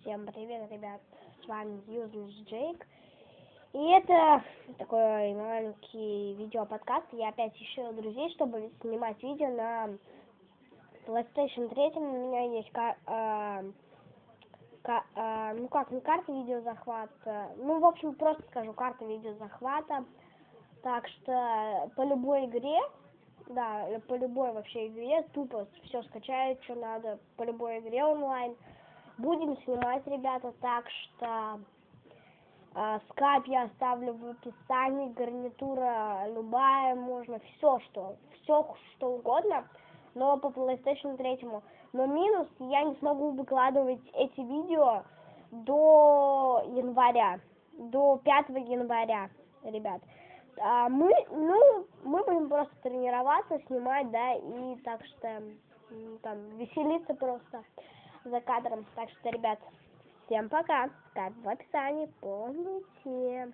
Всем привет, ребят, с вами Useless Jake. И это такой маленький видео-подкаст. Я опять ищу друзей, чтобы снимать видео на PlayStation 3. У меня есть не карта видеозахвата, в общем, просто скажу, карта видеозахвата. Так что по любой игре, по любой вообще игре, тупо все скачают, что надо, по любой игре онлайн. Будем снимать, ребята, так что скайп я оставлю в описании, гарнитура любая, можно все что угодно, но по PlayStation 3. Но минус, я не смогу выкладывать эти видео до до 5 января, ребят. Мы будем просто тренироваться, снимать, и так что там веселиться просто за кадром. Так что, ребят, всем пока. Скайп в описании, помните.